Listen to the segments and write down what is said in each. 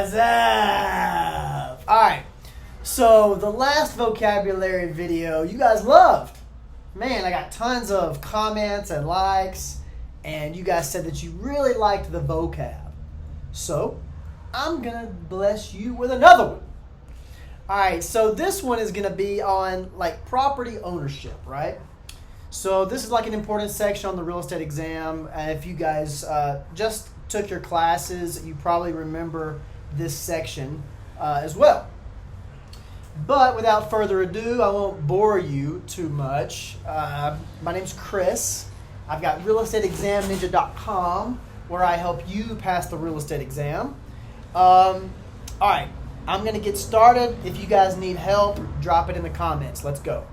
What's up? Alright, so the last vocabulary video you guys loved. Man, I got tons of comments and likes, and you guys said that you really liked the vocab. So, I'm gonna bless you with another one. Alright, so this one is gonna be on like property ownership, right? So this is like an important section on the real estate exam. If you guys just took your classes, you probably remember this section as well. But without further ado, I won't bore you too much. My name's Chris. I've got realestateexamninja.com where I help you pass the real estate exam. All right, I'm going to get started. If you guys need help, drop it in the comments. Let's go.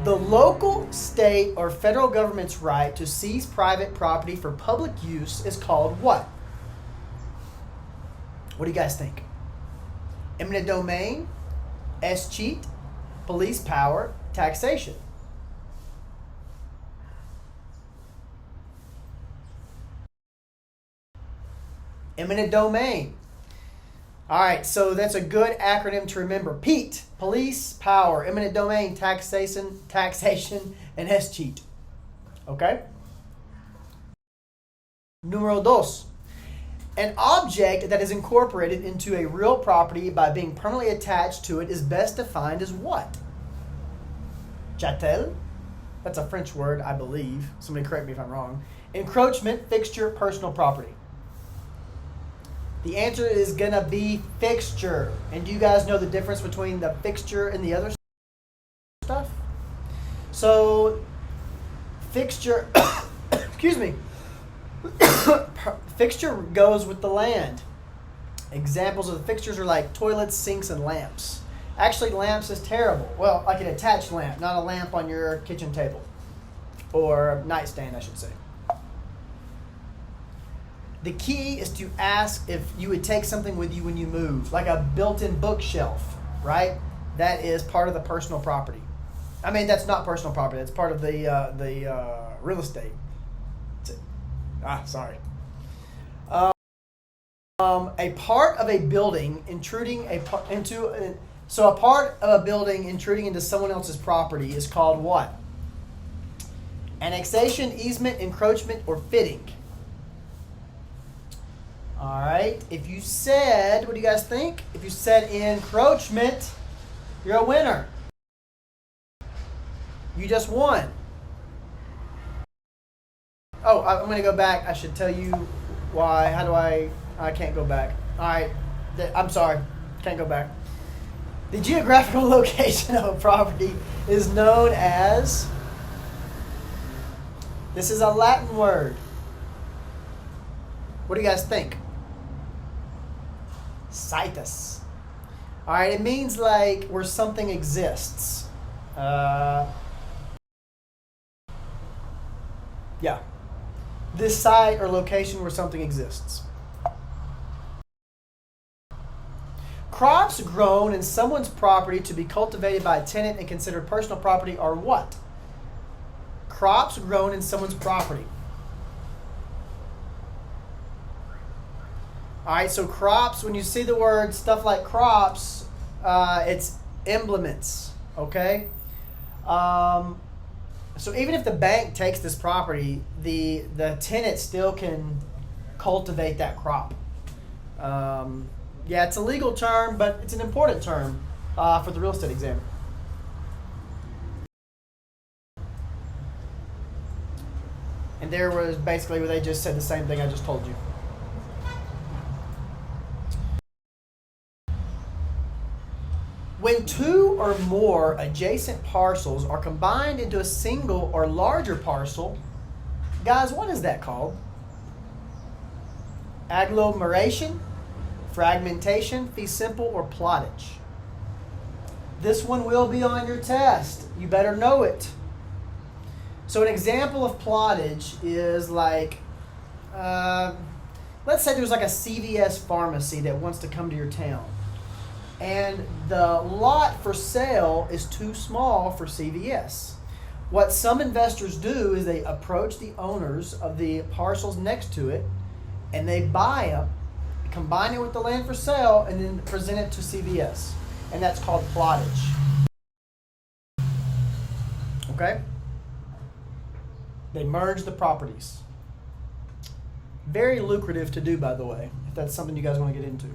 The local, state, or federal government's right to seize private property for public use is called what? What do you guys think? Eminent domain, escheat, police power, taxation. Eminent domain. All right, so that's a good acronym to remember. PEAT, police, power, eminent domain, taxation, and escheat. Okay? Numero dos. An object that is incorporated into a real property by being permanently attached to it is best defined as what? Chattel? That's a French word, I believe. Somebody correct me if I'm wrong. Encroachment, fixture, personal property. The answer is going to be fixture. And do you guys know the difference between the fixture and the other stuff? So, fixture, excuse me, fixture goes with the land. Examples of the fixtures are like toilets, sinks, and lamps. Actually, lamps is terrible. Well, like an attached lamp, not a lamp on your kitchen table. Or nightstand, I should say. The key is to ask if you would take something with you when you move, like a built-in bookshelf, right? That is part of the personal property. I mean, that's not personal property. That's part of the real estate. Sorry. A part of a building intruding a part into someone else's property is called what? Annexation, easement, encroachment, or fitting. All right, if you said, what do you guys think? If you said encroachment, you're a winner. You just won. Oh, I'm going to go back. I should tell you why. How do I can't go back. All right, I'm sorry. Can't go back. The geographical location of a property is known as, this is a Latin word. What do you guys think? Situs. All right, it means like where something exists. Yeah. This site or location where something exists. Crops grown in someone's property to be cultivated by a tenant and considered personal property are what? Crops grown in someone's property. All right, so crops, when you see the word stuff like crops, it's implements, okay? So even if the bank takes this property, the tenant still can cultivate that crop. Yeah, it's a legal term, but it's an important term for the real estate exam. And there was basically where they just said the same thing I just told you. When two or more adjacent parcels are combined into a single or larger parcel, guys, what is that called? Agglomeration, fragmentation, fee simple, or plottage. This one will be on your test. You better know it. So an example of plottage is like, let's say there's like a CVS pharmacy that wants to come to your town. And the lot for sale is too small for CVS. What some investors do is they approach the owners of the parcels next to it and they buy them, combine it with the land for sale, and then present it to CVS. And that's called plottage. Okay? They merge the properties. Very lucrative to do, by the way, if that's something you guys want to get into.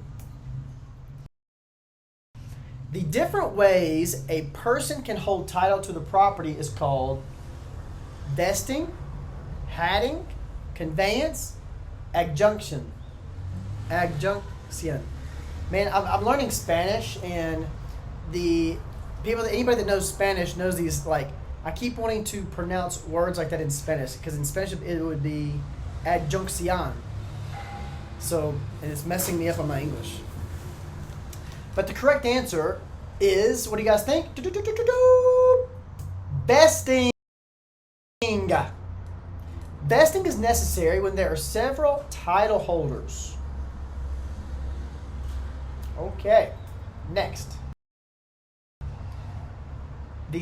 The different ways a person can hold title to the property is called vesting, hatting, conveyance, adjunction. Adjunction. Man, I'm learning Spanish, and anybody that knows Spanish knows these, like, I keep wanting to pronounce words like that in Spanish, because in Spanish it would be adjunción. So, and it's messing me up on my English. But the correct answer is, what do you guys think? Vesting. Vesting is necessary when there are several title holders. Okay, next. The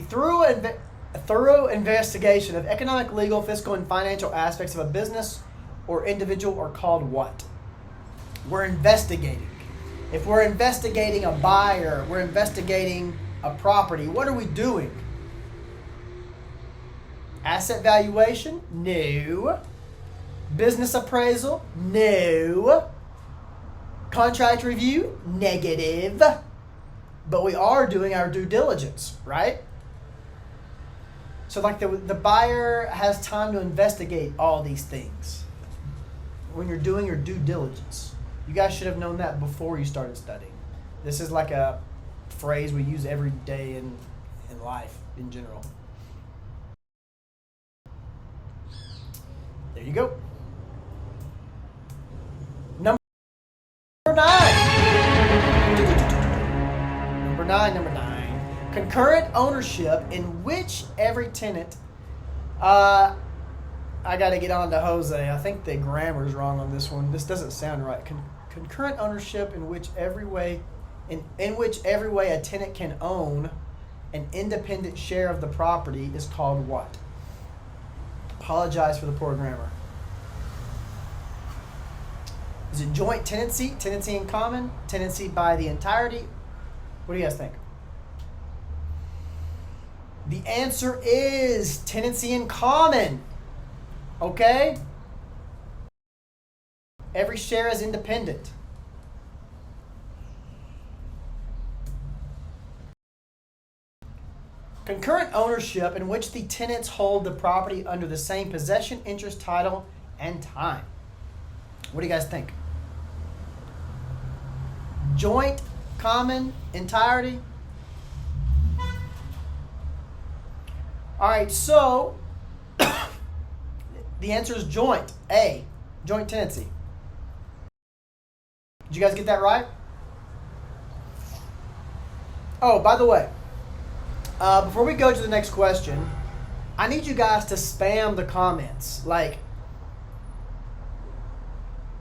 thorough investigation of economic, legal, fiscal, and financial aspects of a business or individual are called what? We're investigating. If we're investigating a buyer, we're investigating a property, what are we doing? Asset valuation? No. Business appraisal? No. Contract review? Negative. But we are doing our due diligence, right? So like the buyer has time to investigate all these things when you're doing your due diligence. You guys should have known that before you started studying. This is like a phrase we use every day in life in general. There you go. Number 9. Concurrent ownership in which every tenant... I got to get on to Jose. I think the grammar's wrong on this one. This doesn't sound right. Concurrent ownership in which every way a tenant can own an independent share of the property is called what? Apologize for the poor grammar. Is it joint tenancy? Tenancy in common? Tenancy by the entirety? What do you guys think? The answer is tenancy in common. Okay? Every share is independent. Concurrent ownership in which the tenants hold the property under the same possession, interest, title, and time. What do you guys think? Joint, common, entirety? All right, so the answer is joint. A, joint tenancy. Did you guys get that right? Oh, by the way, before we go to the next question, I need you guys to spam the comments. Like,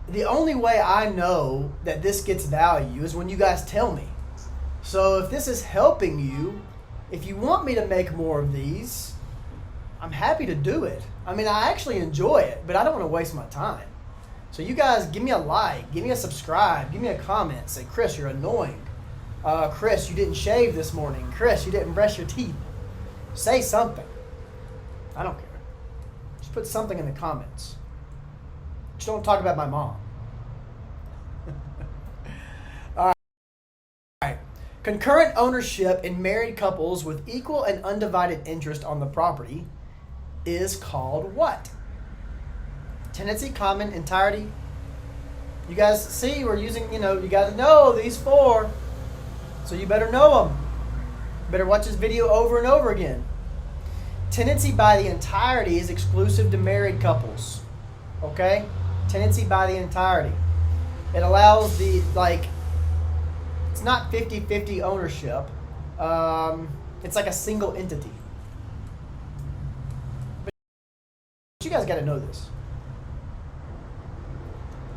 the only way I know that this gets value is when you guys tell me. So if this is helping you, if you want me to make more of these, I'm happy to do it. I mean, I actually enjoy it, but I don't want to waste my time. So you guys, give me a like, give me a subscribe, give me a comment. Say, Chris, you're annoying. Chris, you didn't shave this morning. Chris, you didn't brush your teeth. Say something. I don't care. Just put something in the comments. Just don't talk about my mom. All right. Concurrent ownership in married couples with equal and undivided interest on the property is called what? Tenancy, common, entirety. You guys see, we're using, you got to know these four. So you better know them. Better watch this video over and over again. Tenancy by the entirety is exclusive to married couples. Okay? Tenancy by the entirety. It allows it's not 50-50 ownership. It's like a single entity. But you guys got to know this.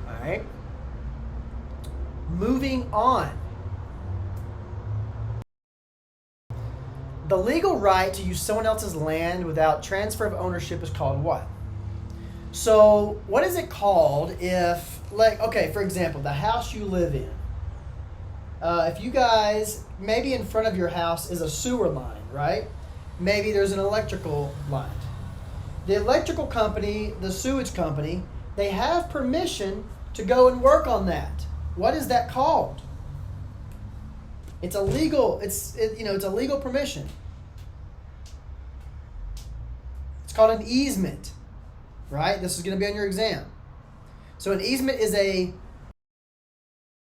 All right? Moving on. The legal right to use someone else's land without transfer of ownership is called what? So what is it called if, like, okay, for example, the house you live in, if you guys, maybe in front of your house is a sewer line, right? Maybe there's an electrical line. The electrical company, the sewage company, they have permission to go and work on that. What is that called? It's a legal, it's a legal permission. It's called an easement, right? This is going to be on your exam. So an easement is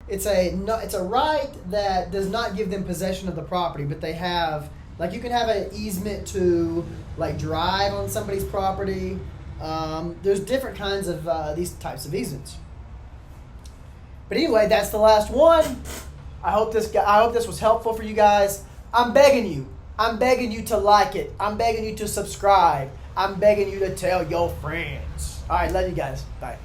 it's a right that does not give them possession of the property, but they have, like, you can have an easement to, like, drive on somebody's property. There's different kinds of these types of easements. But anyway, that's the last one. I hope this was helpful for you guys. I'm begging you to like it. I'm begging you to subscribe. I'm begging you to tell your friends. All right, love you guys. Bye.